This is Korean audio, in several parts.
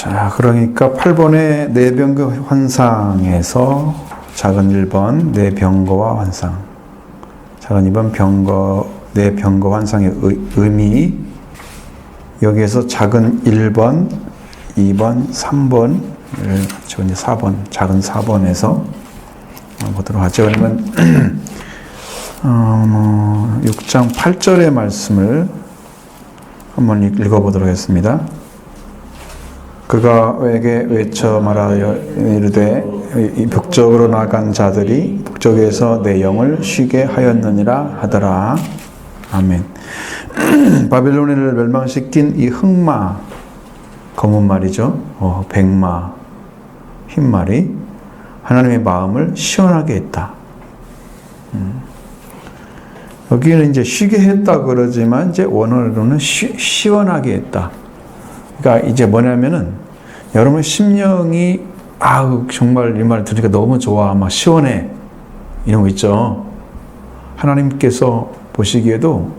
자, 그러니까 8번의 뇌병거 환상에서 작은 1번 뇌병거와 환상, 작은 2번 뇌병거 환상의 의미, 여기에서 작은 1번, 2번, 3번을 저 이제 4번, 작은 4번에서 보도록 하죠. 그러면 6장 8절의 말씀을 한번 읽어보도록 하겠습니다. 그가 에게 외쳐 말하여 이르되 북쪽으로 나간 자들이 북쪽에서 내 영을 쉬게 하였느니라 하더라. 아멘. 바빌론을 멸망시킨 이 흑마, 검은 말이죠. 백마, 흰 말이 하나님의 마음을 시원하게 했다. 여기는 이제 쉬게 했다 그러지만 이제 원어로는 시원하게 했다. 그러니까 이제 뭐냐면은 여러분 심령이 정말 이 말 들으니까 너무 좋아, 막 시원해 이런 거 있죠. 하나님께서 보시기에도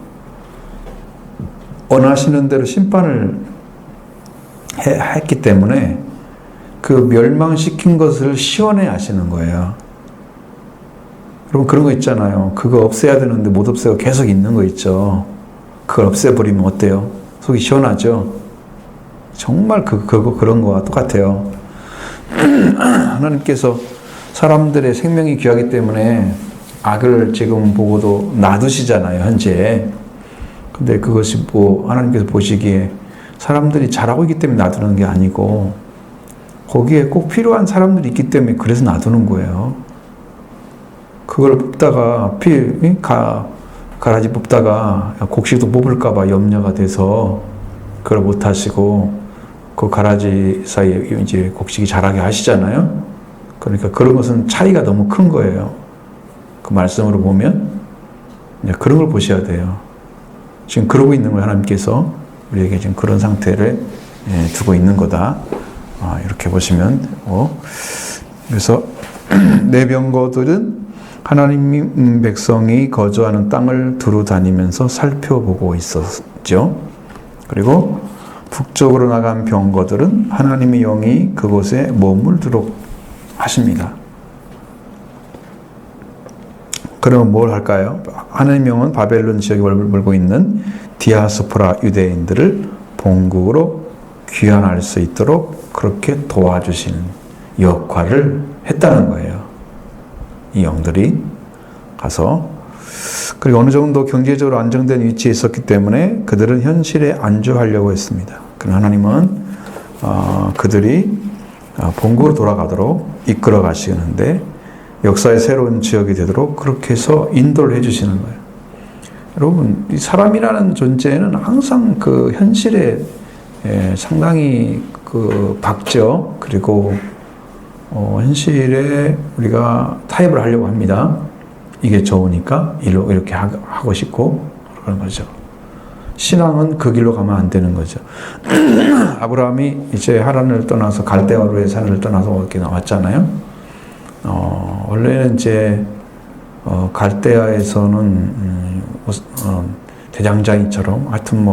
원하시는 대로 심판을 했기 때문에 그 멸망시킨 것을 시원해 하시는 거예요. 여러분 그런 거 있잖아요. 그거 없애야 되는데 못 없애고 계속 있는 거 있죠. 그걸 없애버리면 어때요? 속이 시원하죠. 정말 그런 거와 똑같아요. 하나님께서 사람들의 생명이 귀하기 때문에 악을 지금 보고도 놔두시잖아요, 현재. 근데 그것이 하나님께서 보시기에 사람들이 잘하고 있기 때문에 놔두는 게 아니고 거기에 꼭 필요한 사람들이 있기 때문에 그래서 놔두는 거예요. 그걸 뽑다가 가라지 뽑다가 곡식도 뽑을까봐 염려가 돼서 그걸 못 하시고 그 가라지 사이에 이제 곡식이 자라게 하시잖아요. 그러니까 그런 것은 차이가 너무 큰 거예요. 그 말씀으로 보면 그런 걸 보셔야 돼요. 지금 그러고 있는 거예요. 하나님께서 우리에게 지금 그런 상태를 두고 있는 거다. 이렇게 보시면 그래서 뇌병거들은 하나님 백성이 거주하는 땅을 두루 다니면서 살펴보고 있었죠. 그리고 북쪽으로 나간 병거들은 하나님의 영이 그곳에 머물도록 하십니다. 그러면 뭘 할까요? 하나님의 영은 바벨론 지역에 머물고 있는 디아스포라 유대인들을 본국으로 귀환할 수 있도록 그렇게 도와주시는 역할을 했다는 거예요. 이 영들이 가서 그리고 어느 정도 경제적으로 안정된 위치에 있었기 때문에 그들은 현실에 안주하려고 했습니다. 그러나 하나님은 그들이 본국으로 돌아가도록 이끌어 가시는데 역사의 새로운 지역이 되도록 그렇게 해서 인도를 해주시는 거예요. 여러분, 이 사람이라는 존재는 항상 그 현실에 상당히 박죠. 그리고 현실에 우리가 타협을 하려고 합니다. 이게 좋으니까 이렇게 하고 싶고 그런 거죠. 신앙은 그 길로 가면 안 되는 거죠. 아브라함이 이제 하란을 떠나서 갈대아루의 산을 떠나서 이렇게 나왔잖아요. 원래는 이제 갈대아에서는 대장장이처럼 하여튼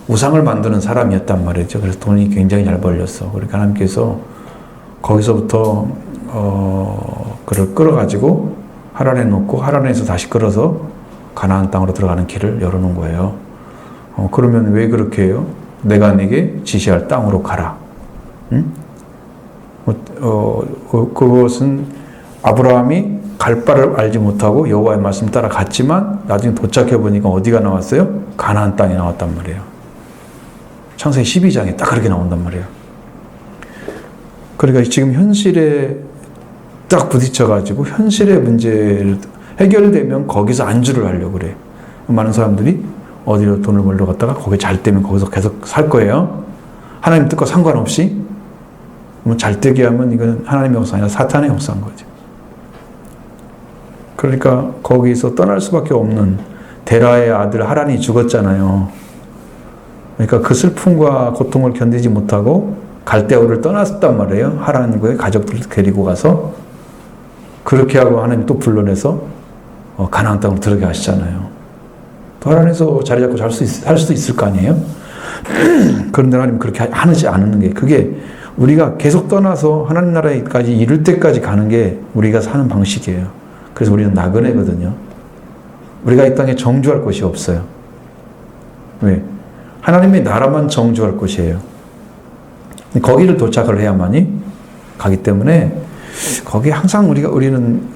우상을 만드는 사람이었단 말이죠. 그래서 돈이 굉장히 잘 벌렸어. 그러니까 하나님께서 거기서부터 그를 끌어가지고 하란에 놓고 하란에서 다시 끌어서 가나안 땅으로 들어가는 길을 열어놓은 거예요. 그러면 왜 그렇게 해요? 내가 네게 지시할 땅으로 가라. 응? 그것은 아브라함이 갈 바를 알지 못하고 여호와의 말씀 따라 갔지만 나중에 도착해 보니까 어디가 나왔어요? 가나안 땅이 나왔단 말이에요. 창세기 12장에 딱 그렇게 나온단 말이에요. 그러니까 지금 현실에 딱 부딪혀가지고 현실의 문제를 해결되면 거기서 안주를 하려고 그래. 많은 사람들이 어디로 돈을 벌러 갔다가 거기 잘 되면 거기서 계속 살 거예요. 하나님 뜻과 상관없이. 잘 되게 하면 이건 하나님의 역사 아니라 사탄의 역사인 거죠. 그러니까 거기서 떠날 수밖에 없는 데라의 아들 하란이 죽었잖아요. 그러니까 그 슬픔과 고통을 견디지 못하고 갈대아우를 떠났단 말이에요. 하란과의 가족들을 데리고 가서 그렇게 하고 하나님 또 불러내서 가나안 땅으로 들어가게 하시잖아요. 또 하란에서 자리 잡고 살 수도 있을 거 아니에요. 그런데 하나님 그렇게 하지 않는 게, 그게 우리가 계속 떠나서 하나님 나라에까지 이룰 때까지 가는 게 우리가 사는 방식이에요. 그래서 우리는 나그네거든요. 우리가 이 땅에 정주할 곳이 없어요. 왜? 하나님의 나라만 정주할 곳이에요. 거기를 도착을 해야만이 가기 때문에 거기에 항상 우리는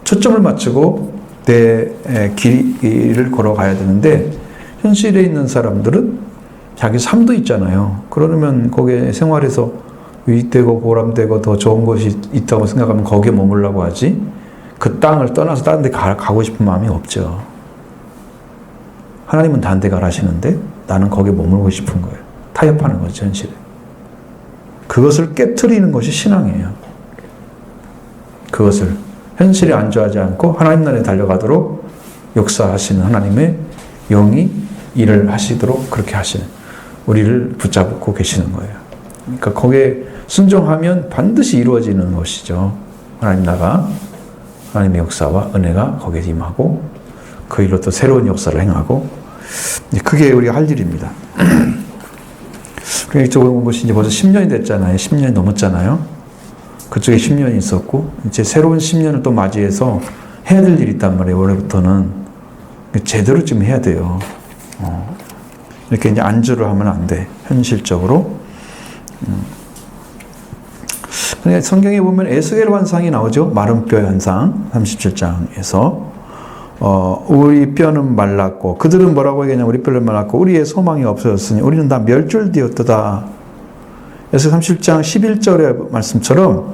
초점을 맞추고 내 길을 걸어가야 되는데, 현실에 있는 사람들은 자기 삶도 있잖아요. 그러면 거기에 생활에서 유익되고 보람되고 더 좋은 것이 있다고 생각하면 거기에 머물라고 하지, 그 땅을 떠나서 다른 데 가고 싶은 마음이 없죠. 하나님은 다른 데 가라 하시는데 나는 거기에 머물고 싶은 거예요. 타협하는 거죠, 현실에. 그것을 깨트리는 것이 신앙이에요. 그것을 현실에 안주하지 않고 하나님 나라에 달려가도록 역사하시는 하나님의 영이 일을 하시도록 그렇게 하시는, 우리를 붙잡고 계시는 거예요. 그러니까 거기에 순종하면 반드시 이루어지는 것이죠. 하나님 나라, 하나님의 역사와 은혜가 거기에 임하고 그 일로 또 새로운 역사를 행하고, 그게 우리가 할 일입니다. 이쪽으로 온 것이 이제 벌써 10년이 됐잖아요. 10년이 넘었잖아요. 그쪽에 10년이 있었고, 이제 새로운 10년을 또 맞이해서 해야 될 일이 있단 말이에요. 올해부터는 제대로 좀 해야 돼요. 이렇게 이제 안주를 하면 안 돼. 현실적으로. 성경에 보면 에스겔 환상이 나오죠. 마른 뼈 현상 37장에서 우리 뼈는 말랐고, 그들은 뭐라고 얘기하냐면 우리 뼈는 말랐고 우리의 소망이 없어졌으니 우리는 다 멸절되었도다. 에스겔 37장 11절의 말씀처럼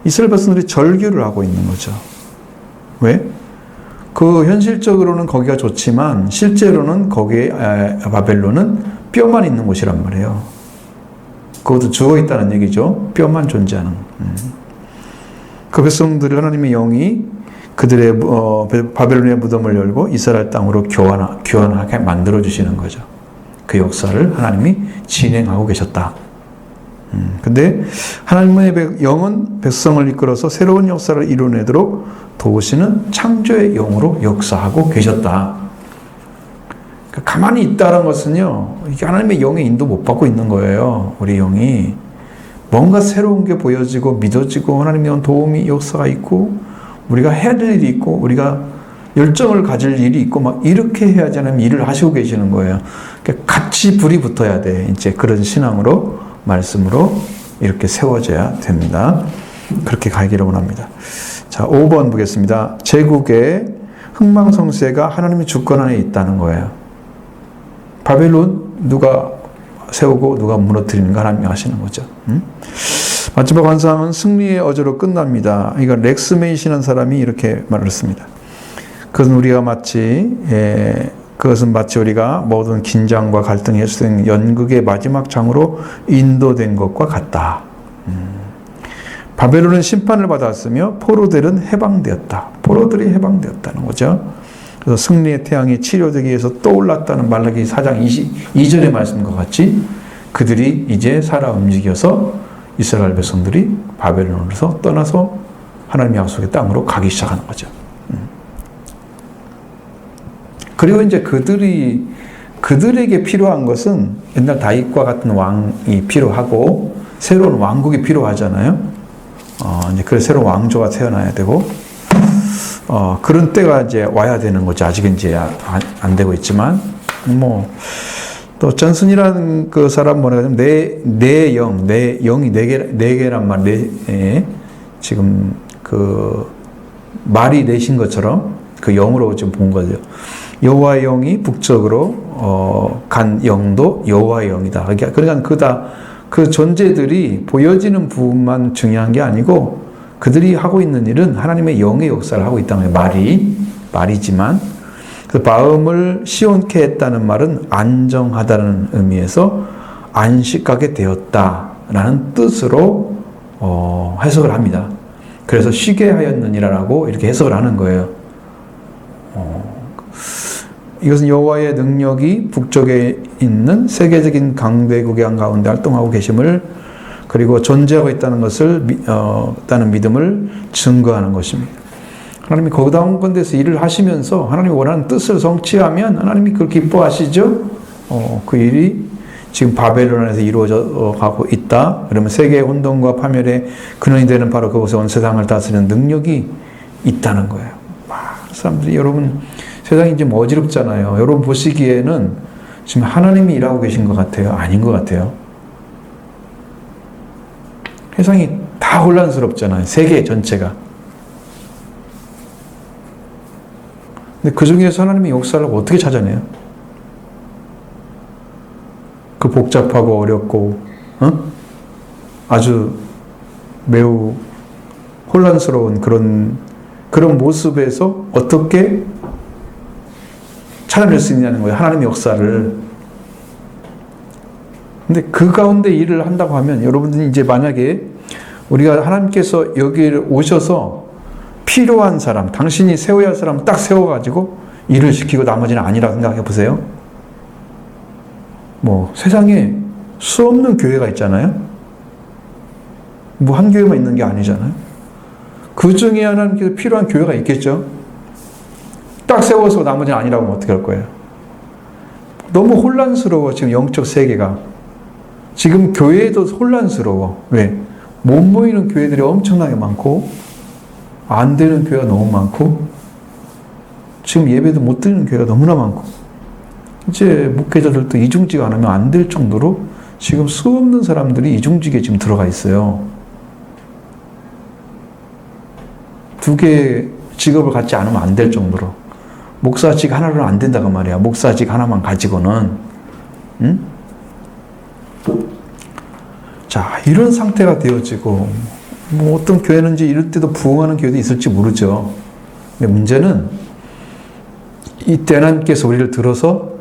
이스라엘 백성들이 절규를 하고 있는 거죠. 왜? 그 현실적으로는 거기가 좋지만 실제로는 거기에 바벨론은 뼈만 있는 곳이란 말이에요. 그것도 죽어 있다는 얘기죠. 뼈만 존재하는. 그 백성들을 하나님의 영이 그들의 바벨론의 무덤을 열고 이스라엘 땅으로 교환하게 만들어 주시는 거죠. 그 역사를 하나님이 진행하고 계셨다. 근데 하나님의 영은 백성을 이끌어서 새로운 역사를 이뤄내도록 도우시는 창조의 영으로 역사하고 계셨다. 가만히 있다는 것은요, 이게 하나님의 영의 인도 못 받고 있는 거예요. 우리 영이 뭔가 새로운 게 보여지고 믿어지고 하나님의 영 도움이 역사가 있고 우리가 해야 될 일이 있고 우리가 열정을 가질 일이 있고 막 이렇게 해야지 하나님 일을 하시고 계시는 거예요. 그러니까 같이 불이 붙어야 돼. 이제 그런 신앙으로, 말씀으로 이렇게 세워져야 됩니다. 그렇게 가기를 원합니다. 자, 5번 보겠습니다. 제국의 흥망성쇠가 하나님의 주권 안에 있다는 거예요. 바벨론 누가 세우고 누가 무너뜨리는 거 하나님이 하시는 거죠. 마지막 환상은 승리의 어조로 끝납니다. 이거 렉스 메이시라는 사람이 이렇게 말을 했습니다. 그것은 마치 우리가 모든 긴장과 갈등이 해소된 연극의 마지막 장으로 인도된 것과 같다. 바벨론은 심판을 받았으며 포로들은 해방되었다. 포로들이 해방되었다는 거죠. 그래서 승리의 태양이 치료되기 위해서 떠올랐다는 말라기 4장 22절의 말씀과 같이 그들이 이제 살아 움직여서 이스라엘 백성들이 바벨론에서 떠나서 하나님의 약속의 땅으로 가기 시작하는 거죠. 그리고 이제 그들에게 필요한 것은 옛날 다윗과 같은 왕이 필요하고 새로운 왕국이 필요하잖아요. 이제 그래서 새로운 왕조가 태어나야 되고, 그런 때가 이제 와야 되는 거죠. 아직은 이제 안 되고 있지만, 또 전슨이라는 그 사람 뭐라 하냐면 내 영이 네 개란 말, 지금 그 말이 내신 것처럼 그 영으로 지금 본 거죠. 여호와의 영이 북쪽으로 간 영도 여호와의 영이다. 그러니까 그 존재들이 보여지는 부분만 중요한 게 아니고 그들이 하고 있는 일은 하나님의 영의 역사를 하고 있다는 거예요. 말이지만 그 마음을 시원케 했다는 말은 안정하다는 의미에서 안식하게 되었다라는 뜻으로 해석을 합니다. 그래서 쉬게 하였느니라라고 이렇게 해석을 하는 거예요. 이것은 여호와의 능력이 북쪽에 있는 세계적인 강대국의 한가운데 활동하고 계심을, 그리고 존재하고 있다는 것을 있다는 믿음을 증거하는 것입니다. 하나님이 거다운 건데서 일을 하시면서 하나님이 원하는 뜻을 성취하면 하나님이 그걸 기뻐하시죠. 그 일이 지금 바벨론 안에서 이루어져 가고 있다. 그러면 세계의 혼돈과 파멸의 근원이 되는 바로 그곳에 온 세상을 다스리는 능력이 있다는 거예요. 사람들이 여러분 세상이 좀 어지럽잖아요. 여러분 보시기에는 지금 하나님이 일하고 계신 것 같아요? 아닌 것 같아요? 세상이 다 혼란스럽잖아요. 세계 전체가. 근데 그 중에서 하나님의 역사를 어떻게 찾아내요? 그 복잡하고 어렵고 아주 매우 혼란스러운 그런 모습에서 어떻게 찾아낼 수 있냐는 거예요. 하나님의 역사를. 근데 그 가운데 일을 한다고 하면 여러분들이 이제 만약에 우리가 하나님께서 여기를 오셔서 필요한 사람, 당신이 세워야 할 사람 딱 세워가지고 일을 시키고 나머지는 아니라고 생각해 보세요. 뭐 세상에 수없는 교회가 있잖아요. 뭐 한 교회만 있는 게 아니잖아요. 그 중에 하나님께서 필요한 교회가 있겠죠. 딱 세워서 나머지는 아니라고 하면 어떻게 할 거예요? 너무 혼란스러워. 지금 영적 세계가. 지금 교회도 혼란스러워. 왜? 못 모이는 교회들이 엄청나게 많고 안 되는 교회가 너무 많고 지금 예배도 못 드리는 교회가 너무나 많고 이제 목회자들도 이중직 안 하면 안 될 정도로 지금 수없는 사람들이 이중직에 지금 들어가 있어요. 두 개의 직업을 갖지 않으면 안 될 정도로. 목사직 하나로는 안 된다고 말이야. 목사직 하나만 가지고는. 응? 자, 이런 상태가 되어지고 뭐 어떤 교회는 이제 이럴 때도 부흥하는 교회도 있을지 모르죠. 근데 문제는 이때 하나님께서 우리를 들어서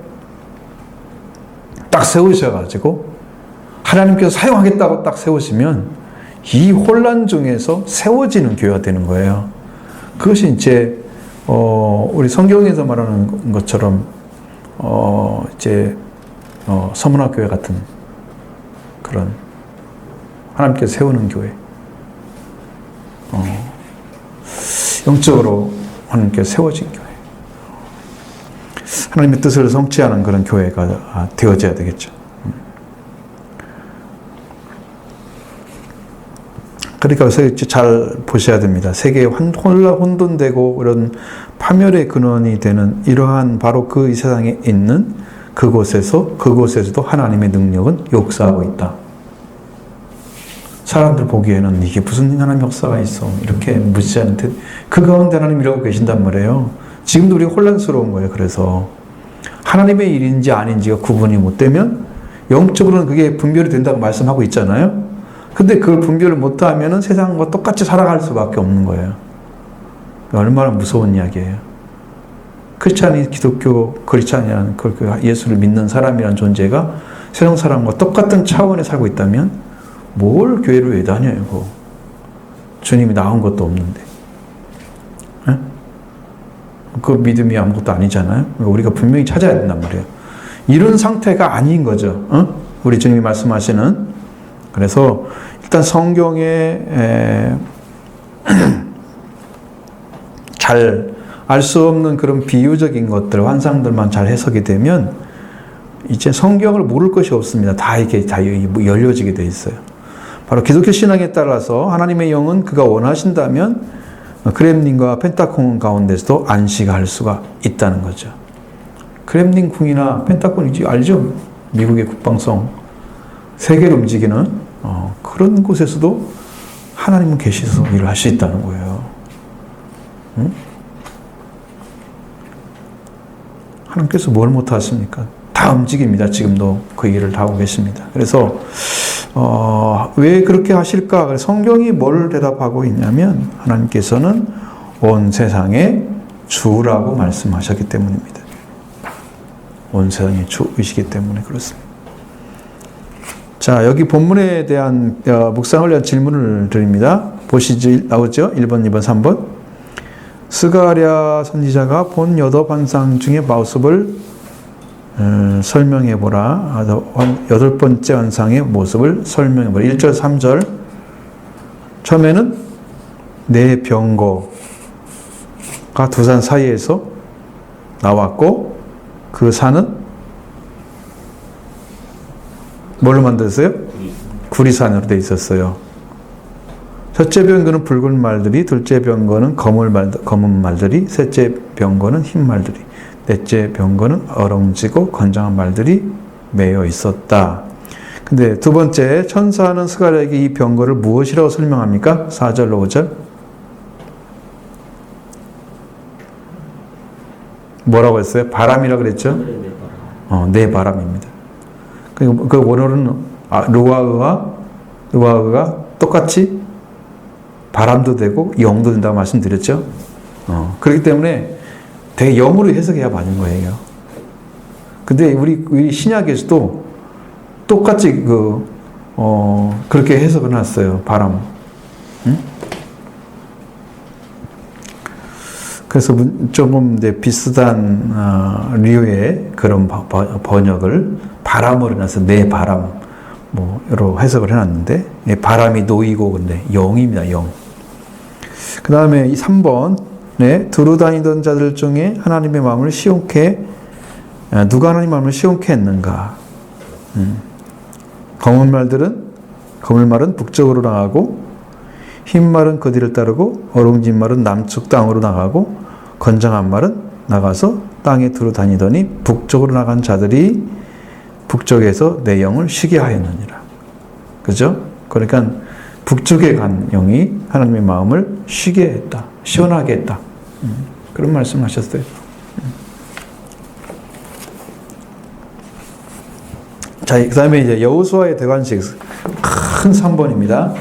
딱 세우셔가지고 하나님께서 사용하겠다고 딱 세우시면 이 혼란 중에서 세워지는 교회가 되는 거예요. 그것이 이제 우리 성경에서 말하는 것처럼 이제 서문화교회 같은 그런 하나님께서 세우는 교회, 영적으로 하나님께서 세워진 교회, 하나님의 뜻을 성취하는 그런 교회가 되어져야 되겠죠. 그러니까 잘 보셔야 됩니다. 세계에 혼돈되고 이런 파멸의 근원이 되는 이러한 바로 그 이 세상에 있는 그곳에서도 하나님의 능력은 역사하고 있다. 사람들 보기에는 이게 무슨 하나님 역사가 있어 이렇게 무시하는데 그 가운데 하나님이 일하고 계신단 말이에요. 지금도 우리가 혼란스러운 거예요. 그래서 하나님의 일인지 아닌지가 구분이 못 되면 영적으로는 그게 분별이 된다고 말씀하고 있잖아요. 근데 그걸 분별을 못하면 세상과 똑같이 살아갈 수밖에 없는 거예요. 얼마나 무서운 이야기예요. 크리스찬이 기독교 크리스찬이라는 예수를 믿는 사람이라는 존재가 세상 사람과 똑같은 차원에 살고 있다면 뭘 교회를 왜 다녀요? 그거. 주님이 나온 것도 없는데. 에? 그 믿음이 아무것도 아니잖아요. 우리가 분명히 찾아야 된단 말이에요. 이런 상태가 아닌 거죠. 우리 주님이 말씀하시는. 그래서 일단 성경에 잘 알 수 없는 그런 비유적인 것들, 환상들만 잘 해석이 되면 이제 성경을 모를 것이 없습니다. 다 이렇게 다 열려지게 돼 있어요. 바로 기독교 신앙에 따라서 하나님의 영은 그가 원하신다면 크렘린과 펜타곤 가운데서도 안식할 수가 있다는 거죠. 크렘린 궁이나 펜타곤이지 알죠? 미국의 국방성 세계를 움직이는 그런 곳에서도 하나님은 계시서 일을 할 수 있다는 거예요. 응? 하나님께서 뭘 못하십니까? 다 움직입니다. 지금도 그 일을 다 하고 계십니다. 그래서 왜 그렇게 하실까? 성경이 뭘 대답하고 있냐면 하나님께서는 온 세상의 주라고 말씀하셨기 때문입니다. 온 세상의 주이시기 때문에 그렇습니다. 자, 여기 본문에 대한 묵상을 위한 질문을 드립니다. 보시죠. 나오죠? 1번, 2번, 3번. 스가랴 선지자가 본 여덟 환상 중의 모습을 설명해보라. 여덟 번째 환상의 모습을 설명해보라. 1절, 3절. 처음에는 내 병거가 두 산 사이에서 나왔고 그 산은 뭘로 만들었어요? 구리산으로 돼 있었어요. 첫째 병거는 붉은 말들이, 둘째 병거는 검은 말들이, 셋째 병거는 흰 말들이, 넷째 병거는 어렁지고 건장한 말들이 매여 있었다. 근데 두 번째, 천사는 스가랴에게 이 병거를 무엇이라고 설명합니까? 4절, 5절. 뭐라고 했어요? 바람이라고 그랬죠? 네, 바람입니다. 그 원어는 루아흐가 똑같이 바람도 되고 영도 된다고 말씀드렸죠? 그렇기 때문에 되게 영으로 해석해야 맞는 거예요. 근데 우리 신약에서도 똑같이 그렇게 해석을 해놨어요. 바람. 응? 그래서 조금 이제 비슷한 류의 그런 번역을 바람으로 해서 내 바람 여러 해석을 해놨는데 바람이 노이고 근데 영입니다. 영. 그 다음에 이 3번에 두루 다니던 자들 중에 하나님의 마음을 누가 하나님의 마음을 시온케 했는가? 검은 말은 북쪽으로 나가고 흰 말은 그 뒤를 따르고 어롱진 말은 남쪽 땅으로 나가고 건장한 말은 나가서 땅에 두루 다니더니 북쪽으로 나간 자들이 북쪽에서 내 영을 쉬게 하였느니라. 그죠? 그러니까 북쪽에 간 영이 하나님의 마음을 쉬게 했다. 시원하게 했다. 그런 말씀을 하셨어요. 자, 그 다음에 이제 여호수아의 대관식 큰 3번입니다.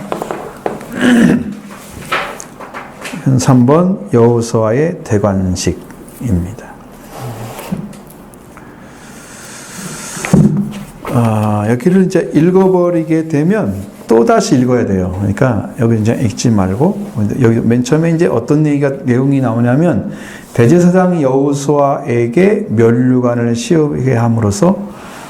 3번 여호수아의 대관식입니다. 여기를 이제 읽어버리게 되면 또 다시 읽어야 돼요. 그러니까 여기 이제 읽지 말고 여기 맨 처음에 이제 어떤 내용이 나오냐면 대제사장 여호수아에게 면류관을 씌우게 함으로써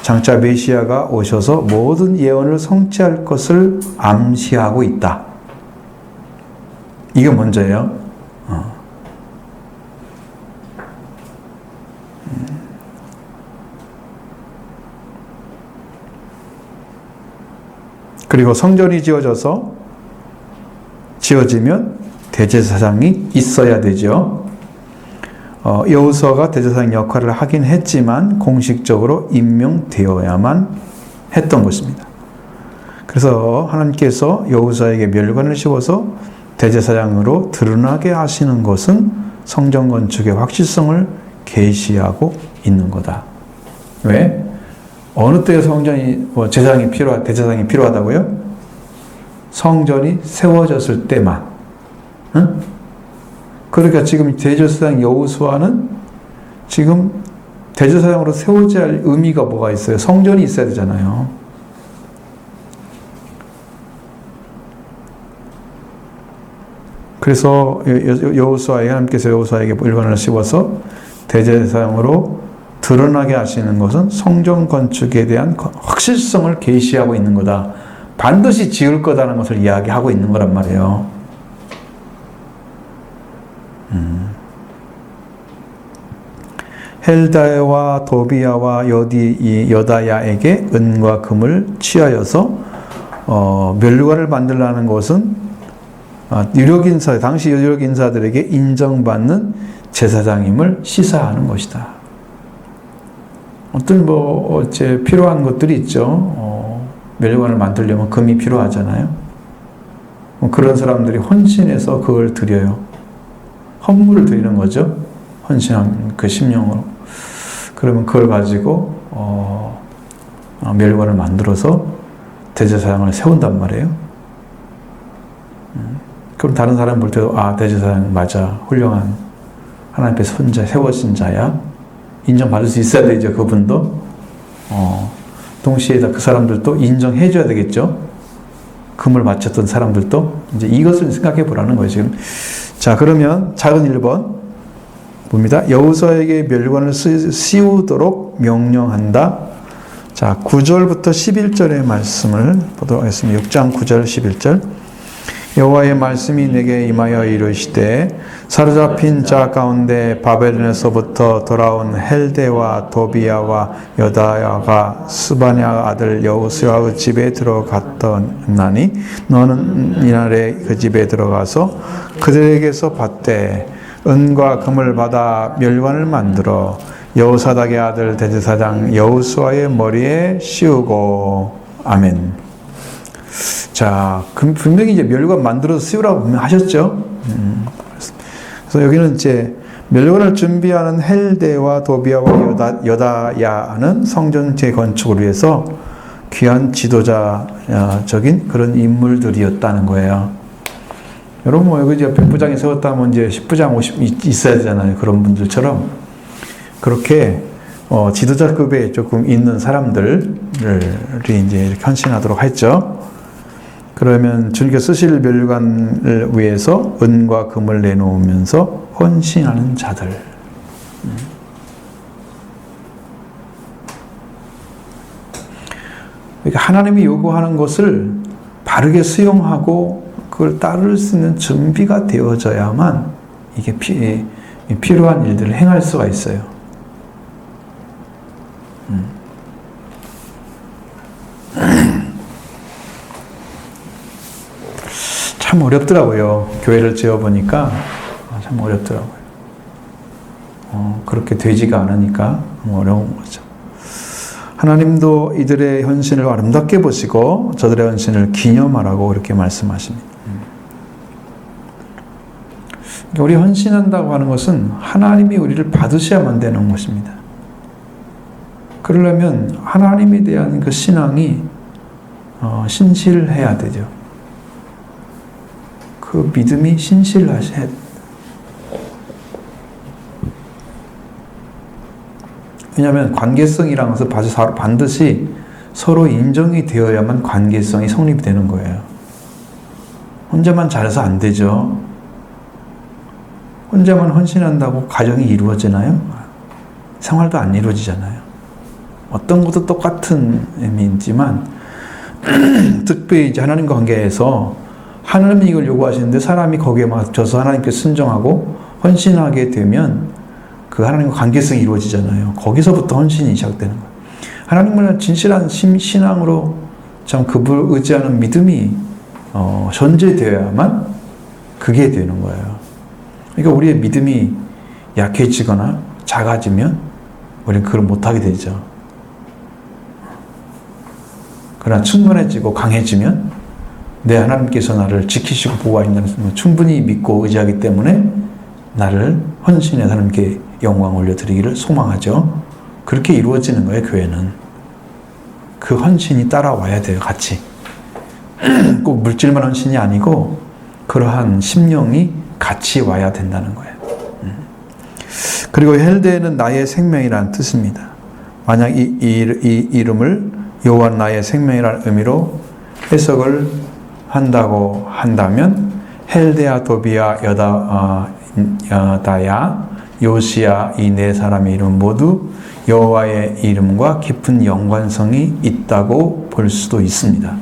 장차 메시아가 오셔서 모든 예언을 성취할 것을 암시하고 있다. 이게 먼저예요. 그리고 성전이 지어지면 대제사장이 있어야 되죠. 여호수아가 대제사장 역할을 하긴 했지만 공식적으로 임명되어야만 했던 것입니다. 그래서 하나님께서 여호수아에게 면류관을 씌워서 대제사장으로 드러나게 하시는 것은 성전 건축의 확실성을 계시하고 있는 거다. 왜? 어느 때 대제사장이 필요하다고요? 성전이 세워졌을 때만. 응? 그러니까 지금 대제사장 여호수아는 지금 대제사장으로 세워져야 할 의미가 뭐가 있어요? 성전이 있어야 되잖아요. 그래서 하나님께서 여호수아에게 면류관을 씌워서 대제사장으로 드러나게 하시는 것은 성전 건축에 대한 확실성을 계시하고 있는 거다. 반드시 지을 거다라는 것을 이야기하고 있는 거란 말이에요. 헬다야와 도비야와 여다야에게 은과 금을 취하여서 면류관을 만들라는 것은 당시 유력 인사들에게 인정받는 제사장임을 시사하는 것이다. 어떤 필요한 것들이 있죠. 면류관을 만들려면 금이 필요하잖아요. 그런 사람들이 헌신해서 그걸 드려요. 헌물을 드리는 거죠. 헌신한 그 심령으로. 그러면 그걸 가지고 면류관을 만들어서 대제사장을 세운단 말이에요. 그럼 다른 사람 볼 때도 대제사장 맞아, 훌륭한 하나님 앞에 세워진 자야. 인정받을 수 있어야 되죠. 그분도 동시에 그 사람들도 인정해줘야 되겠죠. 금을 바쳤던 사람들도 이제 이것을 생각해 보라는 거예요. 지금. 자, 그러면 작은 1번 봅니다. 여호수아에게 면류관을 씌우도록 명령한다. 자, 9절부터 11절의 말씀을 보도록 하겠습니다. 6장 9절 11절. 여호와의 말씀이 내게 임하여 이르시되 사로잡힌 자 가운데 바벨론에서부터 돌아온 헬데와 도비야와 여다야가 스바냐 아들 여호수아의 집에 들어갔더나니 너는 이날에 그 집에 들어가서 그들에게서 받되 은과 금을 받아 멸관을 만들어 여호사닥의 아들 대제사장 여호수아의 머리에 씌우고. 아멘. 자, 분명히 이제 멸관 만들어서 씌우라고 하셨죠. 그래서 여기는 이제 멸관을 준비하는 헬데와 도비야와 여다야는 성전 재건축을 위해서 귀한 지도자적인 그런 인물들이었다는 거예요. 여러분, 뭐 여기 이제 100부장이 세웠다면 이제 10부장 50 있어야 되잖아요. 그런 분들처럼 그렇게 지도자급에 조금 있는 사람들이 이제 이렇게 헌신하도록 했죠. 그러면 주님께 쓰실 멸관을 위해서 은과 금을 내놓으면서 헌신하는 자들. 그러니까 하나님이 요구하는 것을 바르게 수용하고 그걸 따를 수 있는 준비가 되어져야만 이게 필요한 일들을 행할 수가 있어요. 참 어렵더라고요. 교회를 지어보니까 참 어렵더라고요. 그렇게 되지가 않으니까 어려운 거죠. 하나님도 이들의 헌신을 아름답게 보시고 저들의 헌신을 기념하라고 이렇게 말씀하십니다. 우리 헌신한다고 하는 것은 하나님이 우리를 받으셔야만 되는 것입니다. 그러려면 하나님에 대한 그 신앙이 신실해야 되죠. 그 믿음이 신실하셔야 됩니다. 왜냐하면 관계성이라는 것은 반드시 서로 인정이 되어야만 관계성이 성립이 되는 거예요. 혼자만 잘해서 안 되죠. 혼자만 헌신한다고 가정이 이루어지나요? 생활도 안 이루어지잖아요. 어떤 것도 똑같은 의미이지만 특별히 이제 하나님과 관계에서 하나님이 이걸 요구하시는데 사람이 거기에 맞춰서 하나님께 순종하고 헌신하게 되면 그 하나님과 관계성이 이루어지잖아요. 거기서부터 헌신이 시작되는 거예요. 하나님을 진실한 신앙으로 참 그분을 의지하는 믿음이 전제되어야만 그게 되는 거예요. 그러니까 우리의 믿음이 약해지거나 작아지면 우리는 그걸 못하게 되죠. 그러나 충분해지고 강해지면 내 하나님께서 나를 지키시고 보호하신다는 것을 충분히 믿고 의지하기 때문에 나를 헌신해 하나님께 영광 올려드리기를 소망하죠. 그렇게 이루어지는 거예요. 교회는. 그 헌신이 따라와야 돼요. 같이. 꼭 물질만 헌신이 아니고 그러한 심령이 같이 와야 된다는 거예요. 그리고 헬데는 나의 생명이라는 뜻입니다. 만약 이 이름을 여호와 나의 생명이라는 의미로 해석을 한다고 한다면 헬데야, 도비야, 여다야, 요시야 이 네 사람의 이름 모두 여호와의 이름과 깊은 연관성이 있다고 볼 수도 있습니다.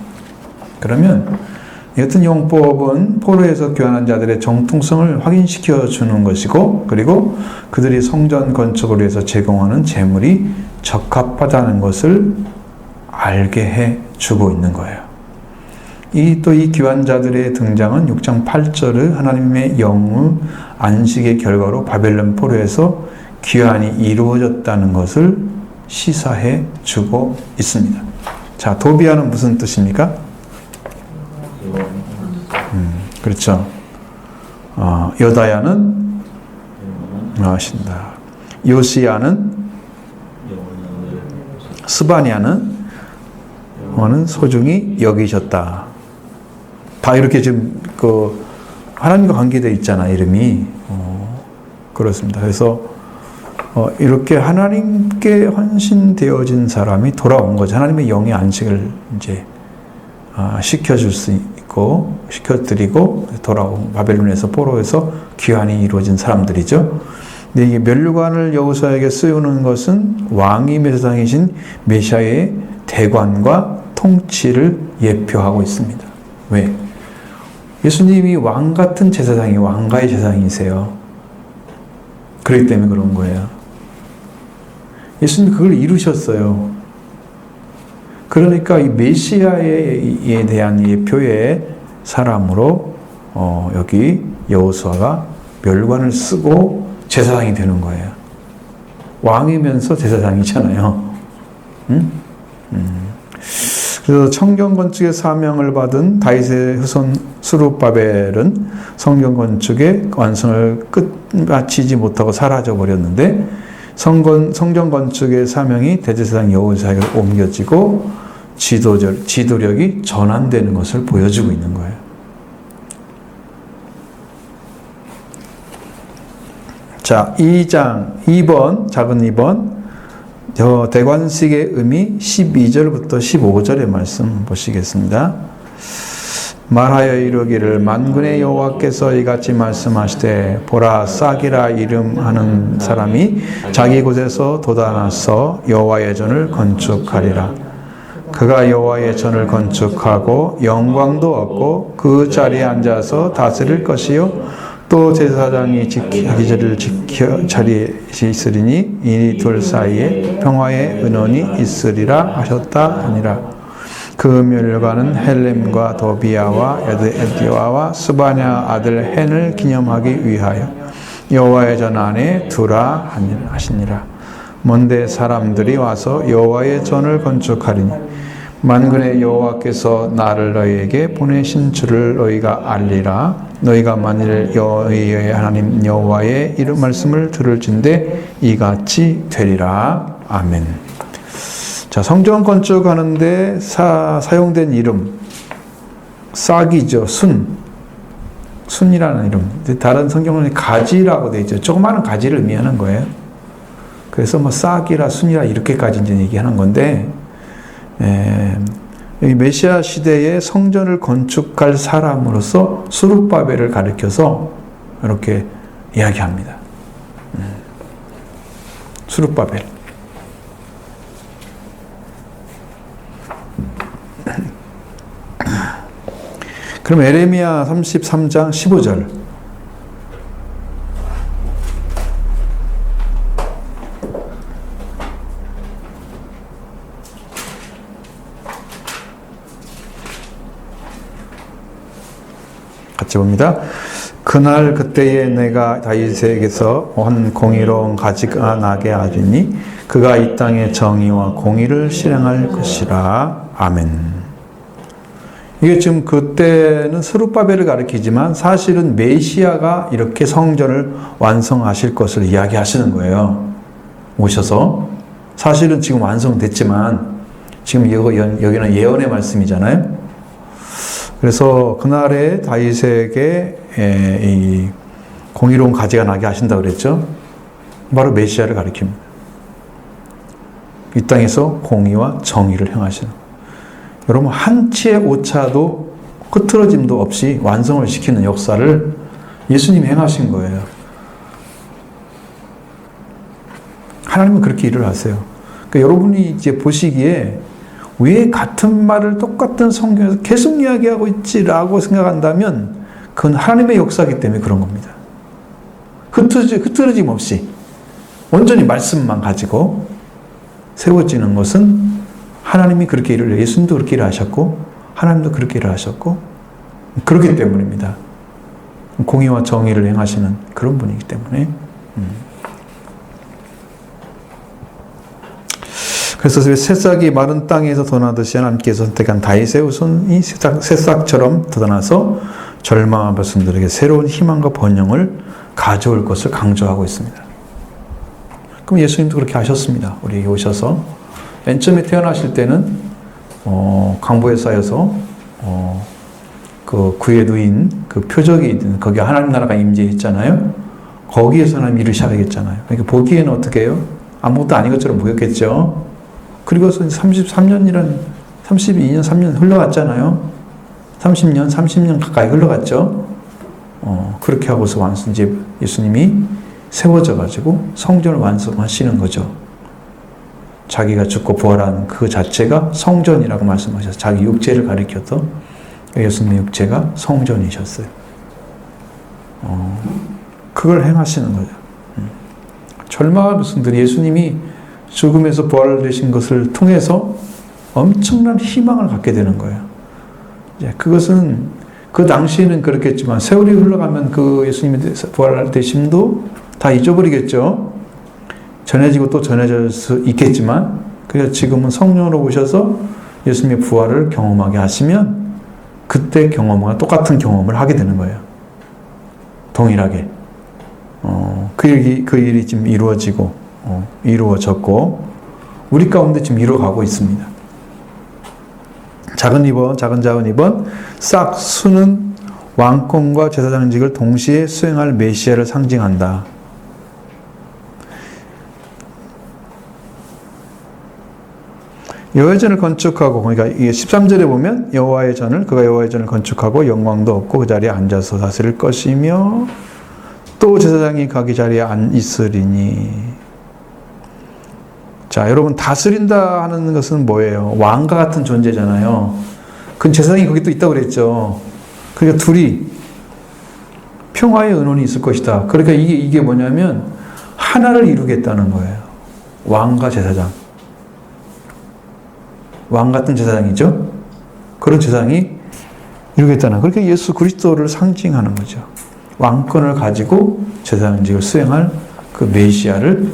그러면 이 같은 용법은 포로에서 교환한 자들의 정통성을 확인시켜 주는 것이고, 그리고 그들이 성전 건축을 위해서 제공하는 재물이 적합하다는 것을 알게 해 주고 있는 거예요. 이 귀환자들의 등장은 6장 8절의 하나님의 영의 안식의 결과로 바벨론 포로에서 귀환이 이루어졌다는 것을 시사해 주고 있습니다. 자, 도비야는 무슨 뜻입니까? 그렇죠. 여다야는 하신다. 요시야는, 스바냐는 소중히 여기셨다. 다 이렇게 지금 하나님과 관계되어 있잖아, 이름이. 그렇습니다. 그래서 이렇게 하나님께 헌신되어진 사람이 돌아온 거죠. 하나님의 영의 안식을 이제 시켜줄 수 있고 시켜드리고 돌아온 바벨론에서 포로에서 귀환이 이루어진 사람들이죠. 근데 이게 멸관을 여호수아에게 쓰우는 것은 왕이 메시아이신 메시아의 대관과 통치를 예표하고 있습니다. 왜? 예수님이 왕 같은 제사장이 왕가의 제사장이세요. 그렇기 때문에 그런 거예요. 예수님이 그걸 이루셨어요. 그러니까 이 메시아에 대한 예표의 사람으로 여기 여호수아가 멸관을 쓰고 제사장이 되는 거예요. 왕이면서 제사장이잖아요. 응? 그래서 성경 건축의 사명을 받은 다윗의 후손 스룹바벨은 성경 건축의 완성을 끝마치지 못하고 사라져 버렸는데 성전 건축의 사명이 대제사장 여호수아에게 옮겨지고 지도력이 전환되는 것을 보여주고 있는 거예요. 자, 2장 2번 작은 2번 대관식의 의미 12절부터 15절의 말씀 보시겠습니다. 말하여 이르기를 만군의 여호와께서 이같이 말씀하시되 보라 싹이라 이름하는 사람이 자기 곳에서 돋아나서 여호와의 전을 건축하리라. 그가 여호와의 전을 건축하고 영광도 얻고 그 자리에 앉아서 다스릴 것이요 또 제사장이 기절을 지켜 자리에 있으리니 이 둘 사이에 평화의 은원이 있으리라 하셨다 하니라. 그 멸관은 헬렘과 도비아와 에드에디와와 스바냐 아들 헨을 기념하기 위하여 여호와의 전 안에 두라 하시니라. 먼데 사람들이 와서 여호와의 전을 건축하리니 만군의 여호와께서 나를 너희에게 보내신 줄을 너희가 알리라. 너희가 만일 너희의 하나님 여호와의 이름 말씀을 들을진대 이같이 되리라. 아멘. 자, 성전 건축하는데 사용된 이름 싹이죠. 순이라는 이름. 다른 성경은 가지라고 되어 있죠. 조그마한 가지를 의미하는 거예요. 그래서 뭐 싹이라 순이라 이렇게까지 이제 얘기하는 건데 여기 메시아 시대에 성전을 건축할 사람으로서 스룹바벨을 가리켜서 이렇게 이야기합니다. 스룹바벨. 그럼 에레미야 33장 15절. 같이 봅니다. 그날 그때에 내가 다윗에게서 온 공의로운 가지가 나게 하리니 그가 이 땅의 정의와 공의를 실행할 것이라. 아멘. 이게 지금 그때는 스룹바벨을 가리키지만 사실은 메시아가 이렇게 성전을 완성하실 것을 이야기하시는 거예요. 오셔서. 사실은 지금 완성됐지만 지금 여기는 예언의 말씀이잖아요. 그래서 그날에 다윗에게 이 공의로운 가지가 나게 하신다고 그랬죠. 바로 메시아를 가리킵니다. 이 땅에서 공의와 정의를 행하시는. 여러분 한치의 오차도 흐트러짐도 없이 완성을 시키는 역사를 예수님이 행하신 거예요. 하나님은 그렇게 일을 하세요. 그러니까 여러분이 이제 보시기에 왜 같은 말을 똑같은 성경에서 계속 이야기하고 있지라고 생각한다면 그건 하나님의 역사이기 때문에 그런 겁니다. 흐트러짐 없이 온전히 말씀만 가지고 세워지는 것은 하나님이 그렇게 일을 해요. 예수님도 그렇게 일을 하셨고 하나님도 그렇게 일을 하셨고 그렇기 때문입니다. 공의와 정의를 행하시는 그런 분이기 때문에 그래서 새싹이 마른 땅에서 돋아나듯이 하나님께서 선택한 다윗의 후손이 새싹처럼 돋아나서 절망한 백성들에게 새로운 희망과 번영을 가져올 것을 강조하고 있습니다. 그럼 예수님도 그렇게 하셨습니다. 우리에게 오셔서 맨 처음에 태어나실 때는 강보에 쌓여서 그 구에 누인 그 표적이 있는 거기 하나님 나라가 임재했잖아요. 거기에서 하나님 일을 시작하겠잖아요. 그러니까 보기에는 어떻게 해요? 아무것도 아닌 것처럼 보였겠죠. 그리고서 32년, 3년 흘러갔잖아요. 30년 가까이 흘러갔죠. 그렇게 하고서 이제 예수님이 세워져가지고 성전을 완성하시는 거죠. 자기가 죽고 부활한 그 자체가 성전이라고 말씀하셔서 자기 육체를 가리켜서 예수님의 육체가 성전이셨어요. 그걸 행하시는 거죠. 절망의 백성들이 예수님이 죽음에서 부활되신 것을 통해서 엄청난 희망을 갖게 되는 거예요. 그것은 그 당시에는 그렇겠지만 세월이 흘러가면 그 예수님의 부활되심도 다 잊어버리겠죠. 전해지고 또 전해질 수 있겠지만, 그래서 지금은 성령으로 오셔서 예수님의 부활을 경험하게 하시면 그때 경험과 똑같은 경험을 하게 되는 거예요. 동일하게. 그 일이 지금 이루어졌고, 우리 가운데 지금 이루어가고 있습니다. 작은 2번, 싹 수는 왕권과 제사장직을 동시에 수행할 메시아를 상징한다. 여호와의 전을 건축하고, 그러니까 이게 13절에 보면 그가 여호와의 전을 건축하고 영광도 없고 그 자리에 앉아서 다스릴 것이며 또 제사장이 가기 자리에 있으리니. 자, 여러분, 다스린다 하는 것은 뭐예요? 왕과 같은 존재잖아요. 그 제사장이 거기 또 있다고 그랬죠. 그러니까 둘이 평화의 의논이 있을 것이다. 그러니까 이게 뭐냐면 하나를 이루겠다는 거예요. 왕과 제사장. 왕 같은 제사장이죠. 그런 제사장이 이루겠다는, 그렇게 예수 그리스도를 상징하는 거죠. 왕권을 가지고 제사장직을 수행할 그 메시아를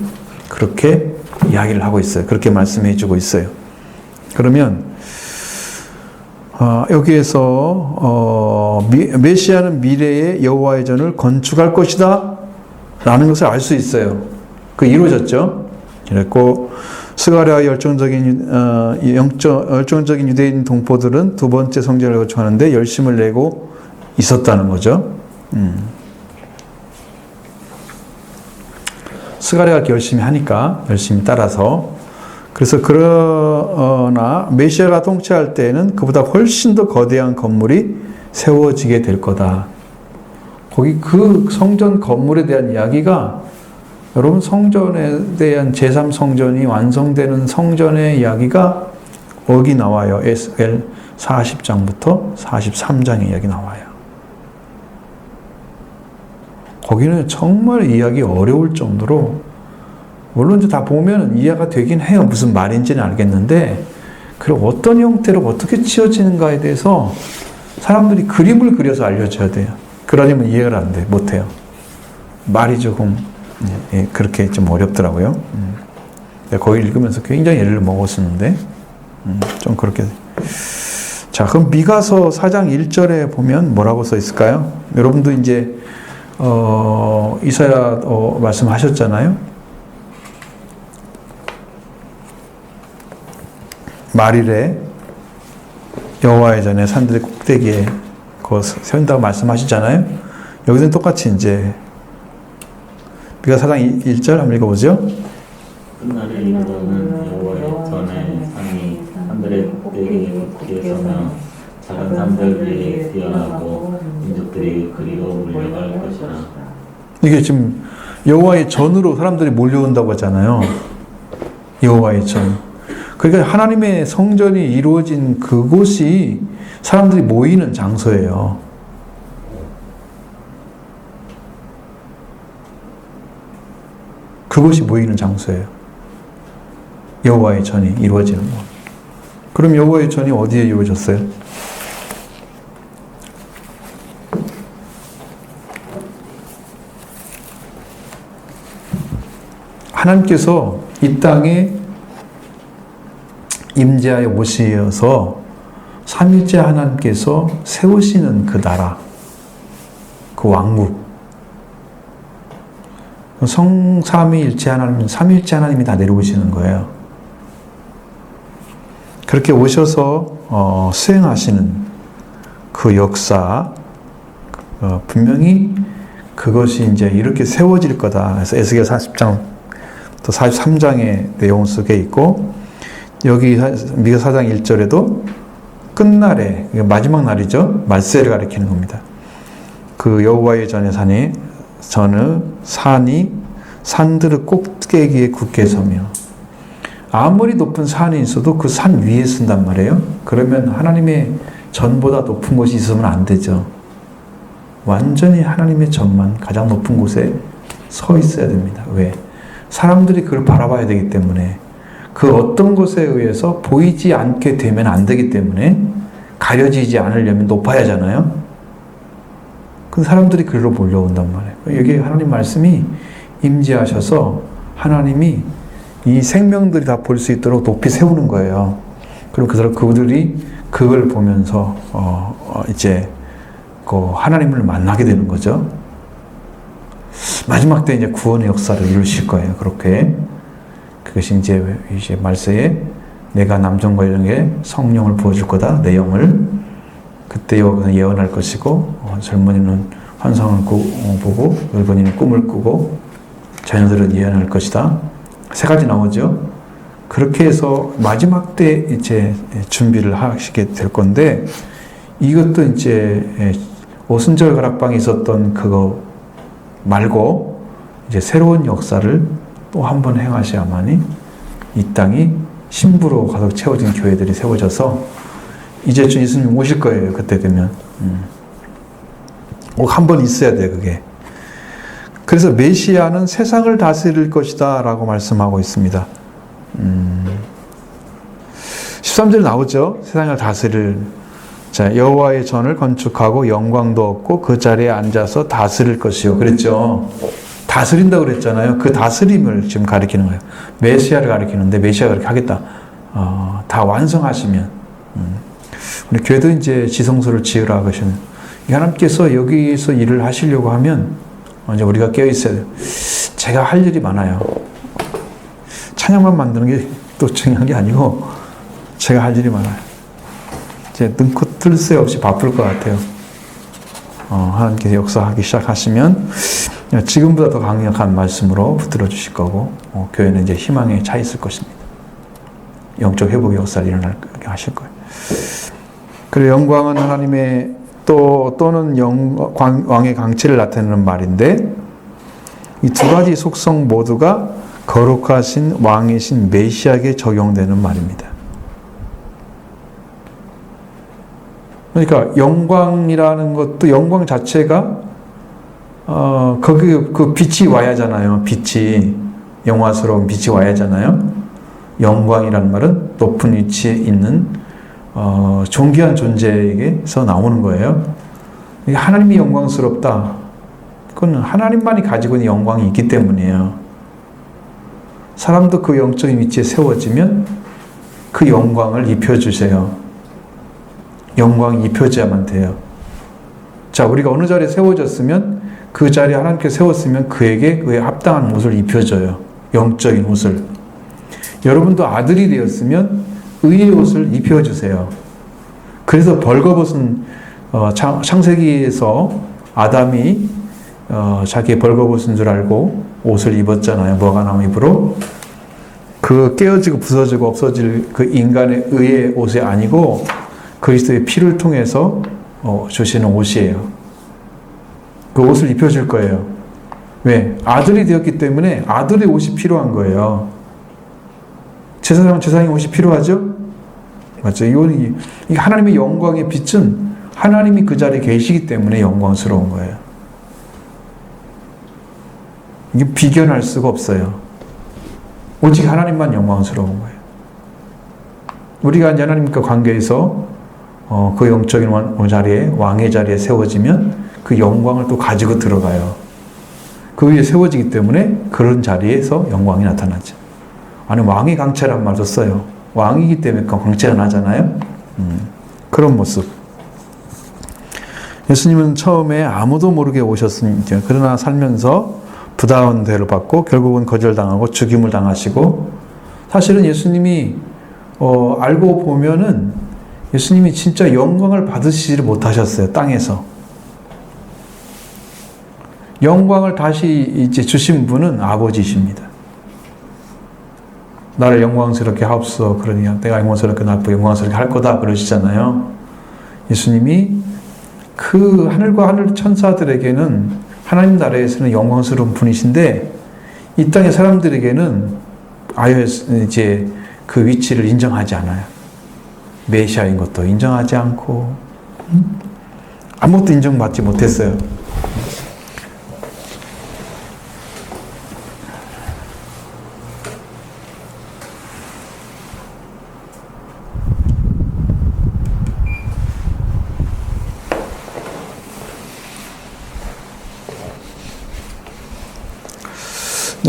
그렇게 이야기를 하고 있어요. 그렇게 말씀해 주고 있어요. 그러면 여기에서 메시아는 미래의 여호와의 전을 건축할 것이다 라는 것을 알 수 있어요. 그 이루어졌죠. 그랬고 스가랴의 열정적인 유대인 동포들은 두 번째 성전을 건축하는데 열심을 내고 있었다는 거죠. 스가랴가 열심히 하니까 열심히 따라서. 그래서 그러나 메시아가 통치할 때에는 그보다 훨씬 더 거대한 건물이 세워지게 될 거다. 거기 그 성전 건물에 대한 이야기가, 여러분, 성전에 대한 제3성전이 완성되는 성전의 이야기가 여기 나와요. 에스겔 40장부터 43장의 이야기 나와요. 거기는 정말 이해하기 어려울 정도로, 물론 이제 다 보면 이해가 되긴 해요. 무슨 말인지는 알겠는데, 그리고 어떤 형태로 어떻게 치워지는가에 대해서 사람들이 그림을 그려서 알려줘야 돼요. 그러려면 이해가 안 돼, 못해요. 말이 조금 그렇게 좀 어렵더라고요. 거기 읽으면서 굉장히 애를 먹었었는데, 좀 그렇게. 자, 그럼 미가서 4장 1절에 보면 뭐라고 써 있을까요? 여러분도 이제 이사야 말씀하셨잖아요. 말일에 여호와의 전에 산들의 꼭대기에 그거 세운다고 말씀하시잖아요. 여기서는 똑같이 이제 미가 4장 1절 한번 읽어보죠. 그날에 이르러는 여호와의 전에 산이 산들의 꼭대기에 서며 작은 산들 위에 뛰어나고 민족들이 그리로 몰려갈 것이라. 이게 지금 여호와의 전으로 사람들이 몰려온다고 하잖아요. 여호와의 전. 그러니까 하나님의 성전이 이루어진 그곳이 사람들이 모이는 장소예요. 그곳이 모이는 장소예요. 여호와의 전이 이루어지는 곳. 그럼 여호와의 전이 어디에 이루어졌어요? 하나님께서 이 땅에 임재하여 오시어서 삼위일체 하나님께서 세우시는 그 나라, 그 왕국. 성삼위일체 하나님, 삼위일체 하나님이 다 내려오시는 거예요. 그렇게 오셔서 수행하시는 그 역사, 분명히 그것이 이제 이렇게 세워질 거다. 그래서 에스겔 40장 또 43장의 내용 속에 있고, 여기 미가 4장 1절에도 끝날에, 마지막 날이죠. 말세를 가리키는 겁니다. 그 여호와의 전의 산이 산들의 꼭대기에 굳게 서며, 아무리 높은 산이 있어도 그 산 위에 쓴단 말이에요. 그러면 하나님의 전보다 높은 곳이 있으면 안 되죠. 완전히 하나님의 전만 가장 높은 곳에 서 있어야 됩니다. 왜? 사람들이 그걸 바라봐야 되기 때문에, 그 어떤 것에 의해서 보이지 않게 되면 안 되기 때문에, 가려지지 않으려면 높아야 하잖아요. 그 사람들이 그리로 몰려온단 말이에요. 여기 하나님 말씀이 임재하셔서 하나님이 이 생명들이 다 볼 수 있도록 높이 세우는 거예요. 그럼 그들이 그걸 보면서 이제 그 하나님을 만나게 되는 거죠. 마지막 때 이제 구원의 역사를 이루실 거예요. 그렇게 그것이 이제 말세에 내가 남성과 여성에게 성령을 부어줄 거다. 내 영을 그때 예언할 것이고, 젊은이는 환상을 보고 늙은이는 꿈을 꾸고 자녀들은 예언할 것이다. 세 가지 나오죠. 그렇게 해서 마지막 때 이제 준비를 하시게 될 건데, 이것도 이제 오순절 가락방에 있었던 그거 말고 이제 새로운 역사를 또 한 번 행하셔야만이 이 땅이 신부로 가득 채워진 교회들이 세워져서 이제쯤 예수님 오실 거예요. 그때 되면 꼭 한 번 있어야 돼 그게. 그래서 메시아는 세상을 다스릴 것이다 라고 말씀하고 있습니다. 13절에 나오죠. 세상을 다스릴, 자, 여호와의 전을 건축하고 영광도 얻고 그 자리에 앉아서 다스릴 것이요. 그랬죠. 다스린다고 그랬잖아요. 그 다스림을 지금 가리키는 거예요. 메시아를 가리키는데, 메시아가 그렇게 하겠다. 다 완성하시면. 우리 교회도 이제 지성소를 지으라 하시면, 하나님께서 여기서 일을 하시려고 하면 이제 우리가 깨어 있어야 돼요. 제가 할 일이 많아요. 찬양만 만드는 게 또 중요한 게 아니고, 제가 할 일이 많아요. 이제 눈코 뜰 새 없이 바쁠 것 같아요. 하나님께서 역사하기 시작하시면 지금보다 더 강력한 말씀으로 붙들어 주실 거고, 교회는 이제 희망에 차 있을 것입니다. 영적 회복의 역사를 일어나게 하실 거예요. 그리고 영광은 하나님의 또는 왕의 강체를 나타내는 말인데, 이 두 가지 속성 모두가 거룩하신 왕이신 메시아에게 적용되는 말입니다. 그러니까 영광이라는 것도, 영광 자체가 거기 그 빛이 와야 하잖아요. 빛이, 영화스러운 빛이 와야 하잖아요. 영광이라는 말은 높은 위치에 있는 존귀한 존재에게서 나오는 거예요. 하나님이 영광스럽다. 그건 하나님만이 가지고 있는 영광이 있기 때문이에요. 사람도 그 영적인 위치에 세워지면 그 영광을 입혀주세요. 영광이 입혀져야만 돼요. 자, 우리가 어느 자리에 세워졌으면, 그 자리에 하나님께서 세웠으면 그에게 그에 합당한 옷을 입혀줘요. 영적인 옷을. 여러분도 아들이 되었으면 의의 옷을 입혀주세요. 그래서 벌거벗은 창세기에서 아담이 자기의 벌거벗은 줄 알고 옷을 입었잖아요. 뭐가 나무 잎으로. 그 깨어지고 부서지고 없어질 그 인간의 의의 옷이 아니고 그리스도의 피를 통해서 주시는 옷이에요. 그 옷을 입혀줄 거예요. 왜? 아들이 되었기 때문에 아들의 옷이 필요한 거예요. 제사장의 옷이 필요하죠? 맞죠? 이 하나님의 영광의 빛은 하나님이 그 자리에 계시기 때문에 영광스러운 거예요. 이게 비견할 수가 없어요. 오직 하나님만 영광스러운 거예요. 우리가 이제 하나님과 관계에서 그 영적인 자리에, 왕의 자리에 세워지면 그 영광을 또 가지고 들어가요. 그 위에 세워지기 때문에 그런 자리에서 영광이 나타나죠. 아니, 왕의 강체란 말도 써요. 왕이기 때문에 강체가 나잖아요. 그런 모습. 예수님은 처음에 아무도 모르게 오셨으니까, 그러나 살면서 부다운 대를 받고 결국은 거절당하고 죽임을 당하시고, 사실은 예수님이 알고 보면은 예수님이 진짜 영광을 받으시지 못하셨어요. 땅에서. 영광을 다시 이제 주신 분은 아버지십니다. 나를 영광스럽게 하옵소서. 그러니 내가 영광스럽게 낳고 영광스럽게 할 거다 그러시잖아요. 예수님이 그 하늘과 하늘 천사들에게는, 하나님 나라에서는 영광스러운 분이신데, 이 땅의 사람들에게는 아예 이제 그 위치를 인정하지 않아요. 메시아인 것도 인정하지 않고, 아무것도 인정받지 못했어요.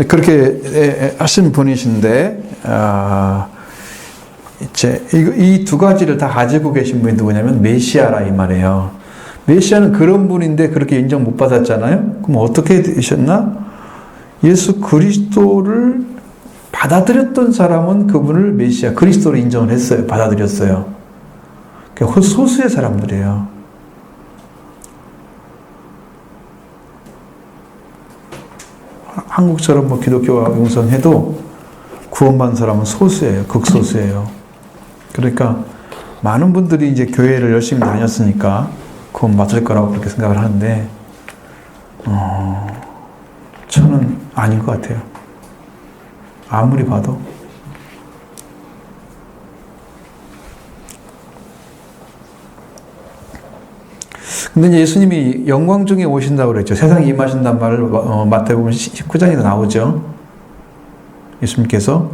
그렇게 하신 분이신데, 이제 이 두 가지를 다 가지고 계신 분이 누구냐면 메시아라 이 말이에요. 메시아는 그런 분인데 그렇게 인정 못 받았잖아요. 그럼 어떻게 되셨나? 예수 그리스도를 받아들였던 사람은 그분을 메시아 그리스도로 인정을 했어요. 받아들였어요. 그러니까 소수의 사람들이에요. 한국처럼 뭐 기독교와 용서해도 구원받은 사람은 소수예요. 극소수예요. 그러니까 많은 분들이 이제 교회를 열심히 다녔으니까 구원받을 거라고 그렇게 생각을 하는데 저는 아닌 것 같아요. 아무리 봐도. 근데 이제 예수님이 영광 중에 오신다고 그랬죠. 세상에 임하신다는 말을 마태복음 19장에도 나오죠. 예수님께서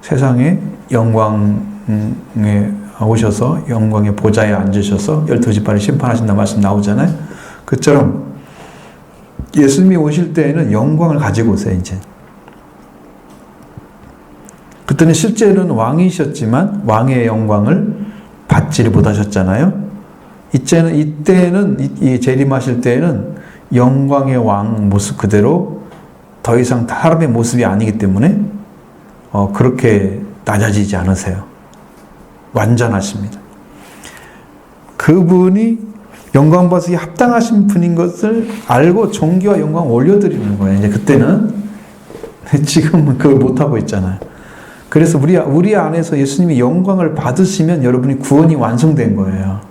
세상에 영광에 오셔서 영광의 보좌에 앉으셔서 12지파를 심판하신다는 말씀 나오잖아요. 그처럼 예수님이 오실 때에는 영광을 가지고 오세요. 이제 그때는 실제로는 왕이셨지만 왕의 영광을 받지를 못하셨잖아요. 이때는 이 재림하실 때에는 영광의 왕 모습 그대로 더 이상 사람의 모습이 아니기 때문에 그렇게 낮아지지 않으세요. 완전하십니다. 그분이 영광 받으시기 합당하신 분인 것을 알고 존귀와 영광 올려드리는 거예요. 이제 그때는 지금은 그걸 못하고 있잖아요. 그래서 우리 안에서 예수님이 영광을 받으시면 여러분이 구원이 완성된 거예요.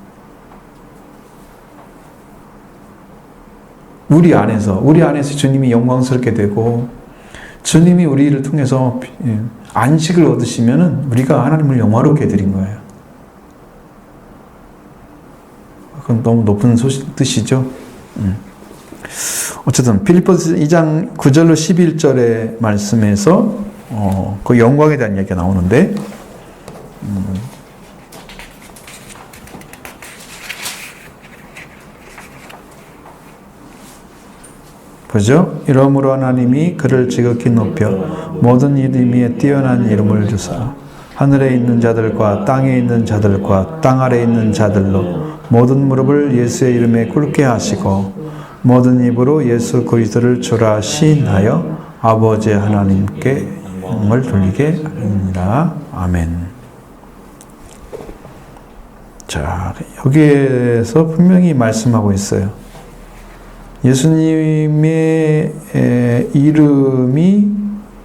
우리 안에서 주님이 영광스럽게 되고 주님이 우리를 통해서 안식을 얻으시면은 우리가 하나님을 영화롭게 해드린 거예요. 그건 너무 높은 뜻이죠. 어쨌든 빌립보서 2장 9절로 11절의 말씀에서 그 영광에 대한 얘기가 나오는데 그죠? 이러므로 하나님이 그를 지극히 높여 모든 이름 위에 뛰어난 이름을 주사 하늘에 있는 자들과 땅에 있는 자들과 땅 아래에 있는 자들로 모든 무릎을 예수의 이름에 꿇게 하시고 모든 입으로 예수 그리스도를 주라 시인하여 아버지 하나님께 영광을 돌리게 하리라. 아멘. 자, 여기에서 분명히 말씀하고 있어요. 예수님의 이름이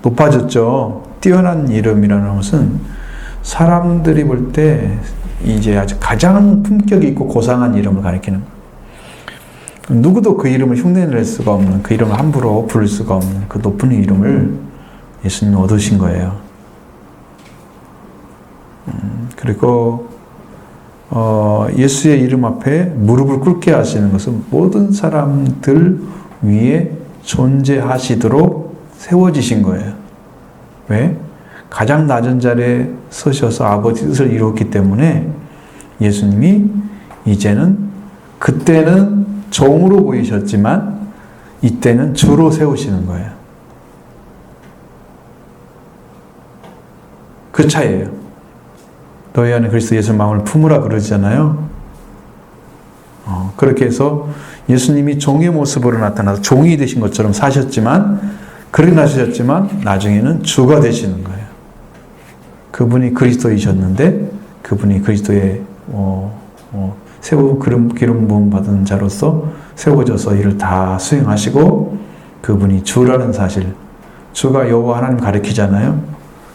높아졌죠. 뛰어난 이름이라는 것은 사람들이 볼 때 이제 아주 가장 품격이 있고 고상한 이름을 가리키는 거예요. 누구도 그 이름을 흉내낼 수가 없는, 그 이름을 함부로 부를 수가 없는 그 높은 이름을 예수님이 얻으신 거예요. 그리고 예수의 이름 앞에 무릎을 꿇게 하시는 것은 모든 사람들 위에 존재하시도록 세워지신 거예요. 왜? 가장 낮은 자리에 서셔서 아버지 뜻을 이루었기 때문에 예수님이 이제는 그때는 종으로 보이셨지만 이때는 주로 세우시는 거예요. 그 차이예요. 너희 안에 그리스도 예수 마음을 품으라 그러잖아요. 그렇게 해서 예수님이 종의 모습으로 나타나서 종이 되신 것처럼 사셨지만 그렇게 나셨지만 나중에는 주가 되시는 거예요. 그분이 그리스도이셨는데 그분이 그리스도의 기름 부음 받은 자로서 세워져서 이를 다 수행하시고 그분이 주라는 사실, 주가 여호와 하나님 가리키잖아요.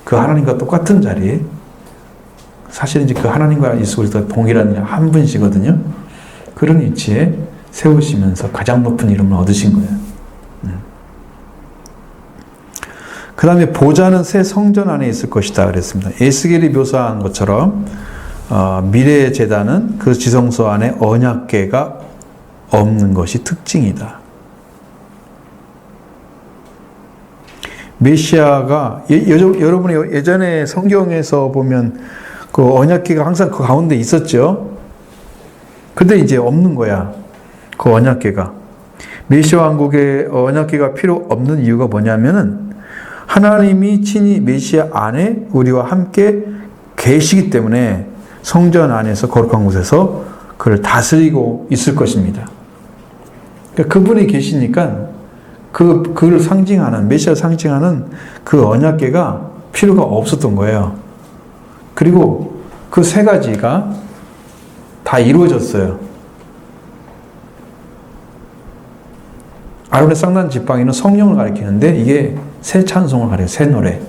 그 하나님과 똑같은 자리에 사실은 이제 그 하나님과 예수 그리스도가 동일한 한 분이시거든요. 그런 위치에 세우시면서 가장 높은 이름을 얻으신 거예요. 그 다음에 보좌는 새 성전 안에 있을 것이다 그랬습니다. 에스겔이 묘사한 것처럼 미래의 제단은 그 지성소 안에 언약궤가 없는 것이 특징이다. 메시아가 여러분이 예전에 성경에서 보면 그 언약궤가 항상 그 가운데 있었죠. 근데 이제 없는 거야. 그 언약궤가. 메시아 왕국에 언약궤가 필요 없는 이유가 뭐냐면은 하나님이 친히 메시아 안에 우리와 함께 계시기 때문에 성전 안에서 거룩한 곳에서 그를 다스리고 있을 것입니다. 그러니까 그분이 계시니까 그를 상징하는 메시아를 상징하는 그 언약궤가 필요가 없었던 거예요. 그리고 그 세 가지가 다 이루어졌어요. 아론의 쌍난 지팡이는 성령을 가리키는데 이게 새 찬송을 가리켜요. 새 노래.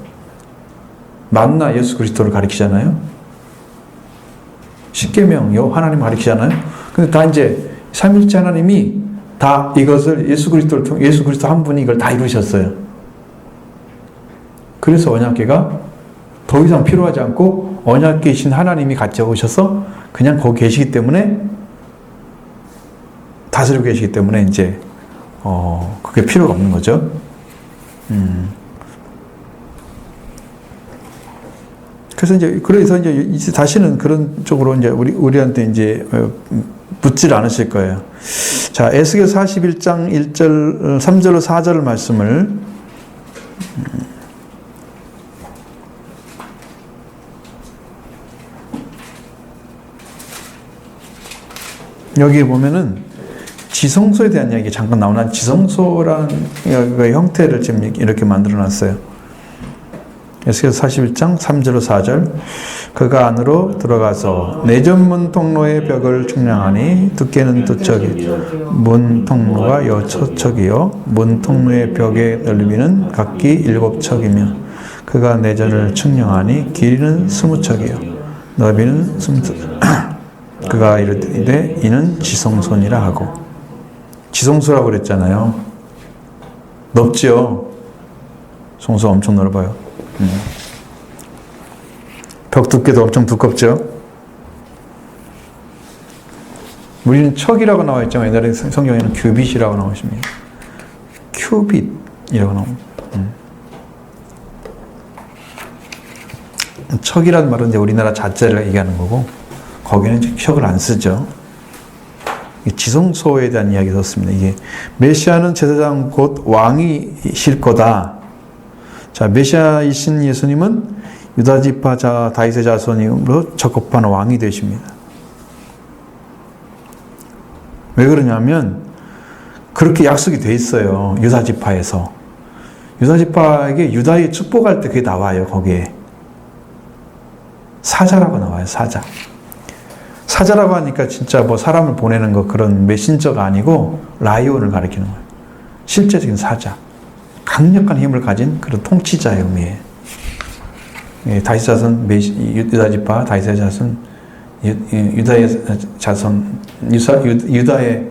만나 예수 그리스도를 가리키잖아요. 십계명 하나님 가리키잖아요. 근데 다 이제 삼일째 하나님이 다 이것을 예수 그리스도 한 분이 이걸 다 이루셨어요. 그래서 언약궤가 더 이상 필요하지 않고 언약궤이신 하나님이 같이 오셔서 그냥 거기 계시기 때문에 다스리고 계시기 때문에 이제 그게 필요가 없는 거죠. 그래서 이제 다시는 그런 쪽으로 이제 우리한테 이제 묻질 않으실 거예요. 자, 에스겔 41장 1절, 3절로 4절 말씀을 여기에 보면은 지성소에 대한 이야기 잠깐 나오나 지성소라는 형태를 지금 이렇게 만들어 놨어요. 에스겔 41장 3절로 4절 그가 안으로 들어가서 내전문 통로의 벽을 측량하니 두께는 두 척이 문 통로가 여초척이요 문 통로의 벽의 넓이는 각기 7척이며 그가 내전을 측량하니 길이는 20척이요 넓이는 20척 그가 이르되 이는 지성소니라 하고 지성소라고 그랬잖아요. 넓지요. 성소가 엄청 넓어요. 벽 두께도 엄청 두껍죠. 우리는 척이라고 나와 있지만 옛날에 성경에는 큐빗이라고 나와 있습니다. 큐빗이라고 나옵니다. 척이라는 말은 이제 우리나라 자재를 얘기하는 거고 거기는 이제 척을 안 쓰죠. 지성소에 대한 이야기가 썼습니다. 이게 메시아는 제사장 곧 왕이실 거다. 자, 메시아이신 예수님은 유다지파 다윗의 자손으로 적합한 왕이 되십니다. 왜 그러냐면 그렇게 약속이 돼 있어요. 유다지파에서. 유다지파에게 유다에 축복할 때 그게 나와요. 거기에. 사자라고 나와요. 사자. 사자라고 하니까 진짜 뭐 사람을 보내는 거 그런 메신저가 아니고 라이온을 가리키는 거예요. 실제적인 사자. 강력한 힘을 가진 그런 통치자의 의미예요. 다윗 자손 유다지파 다윗의 자손 유다의 자손 유다의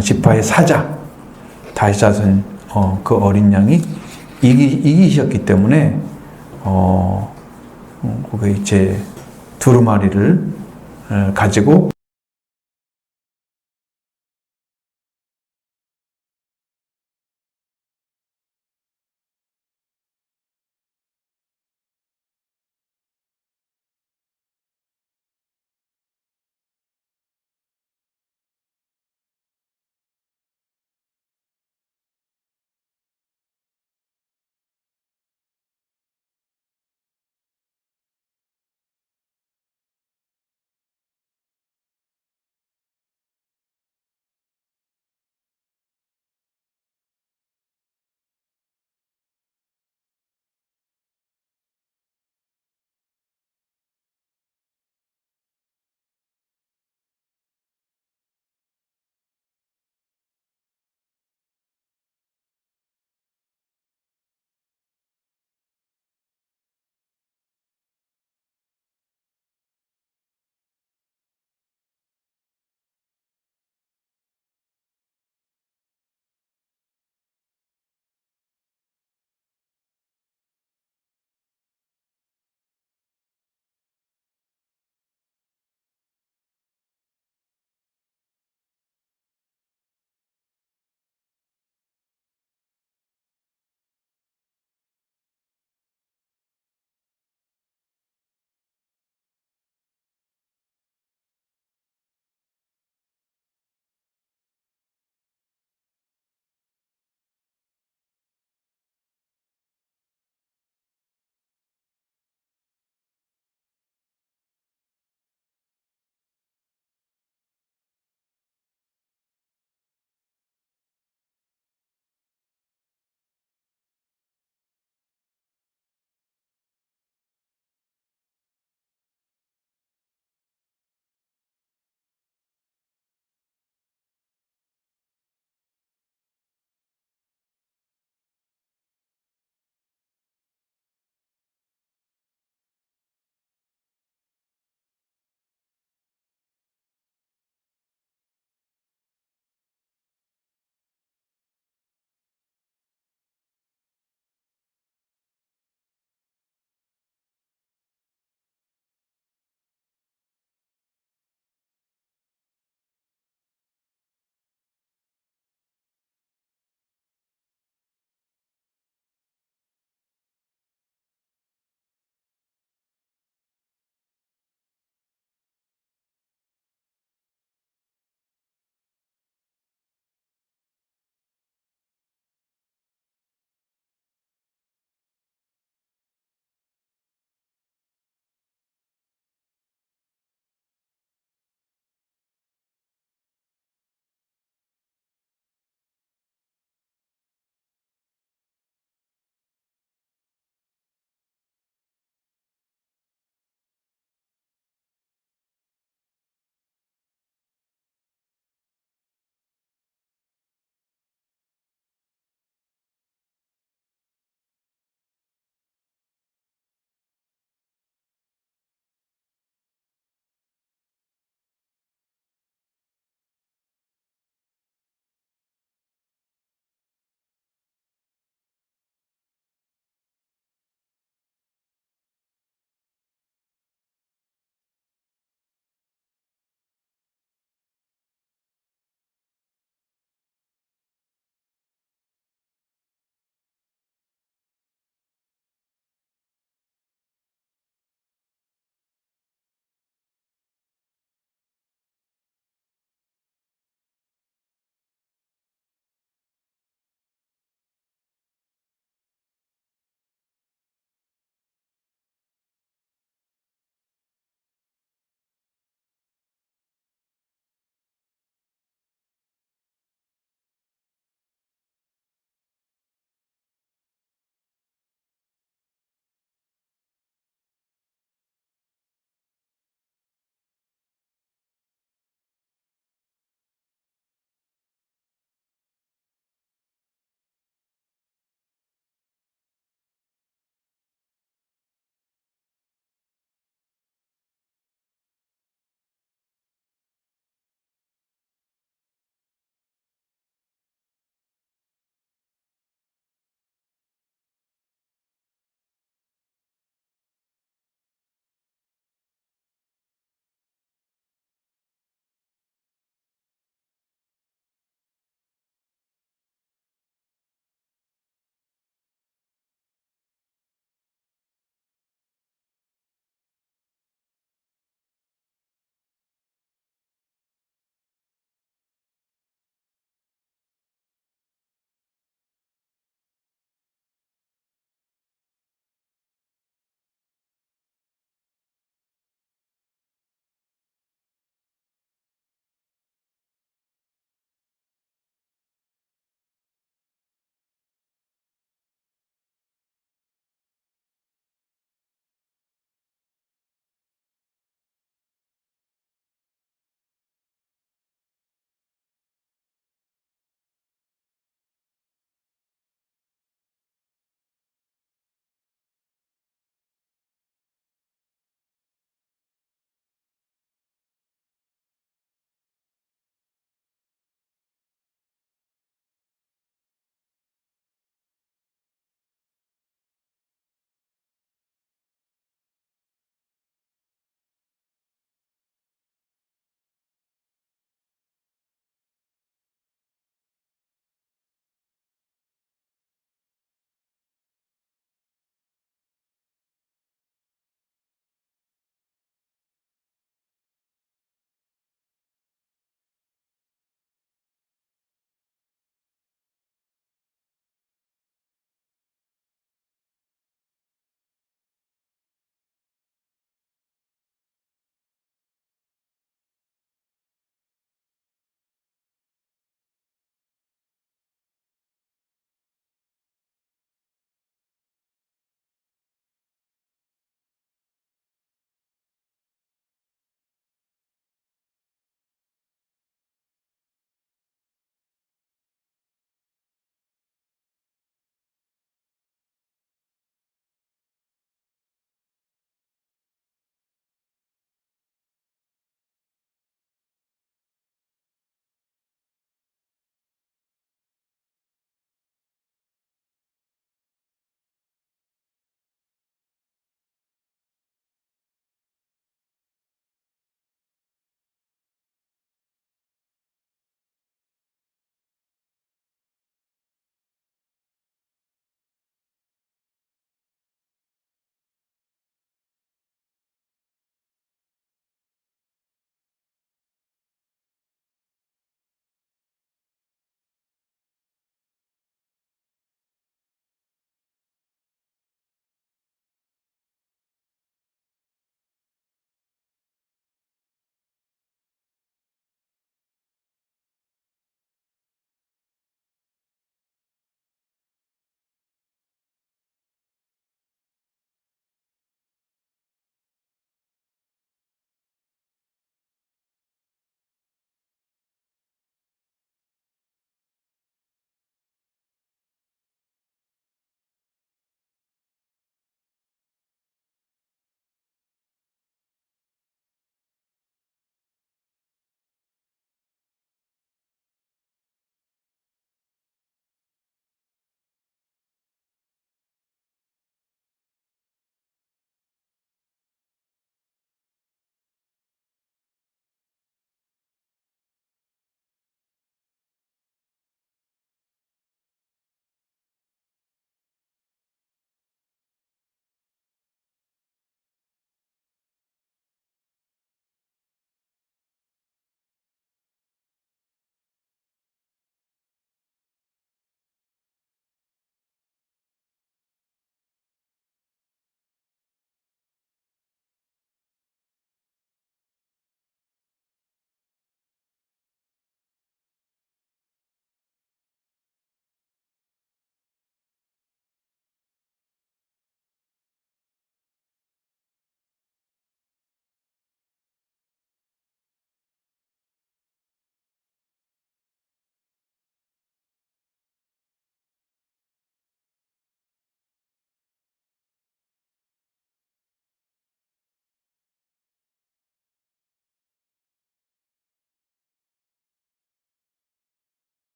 지파의 사자 다윗 자손 그 어린 양이 이기셨기 때문에 그게 이제 두루마리를 가지고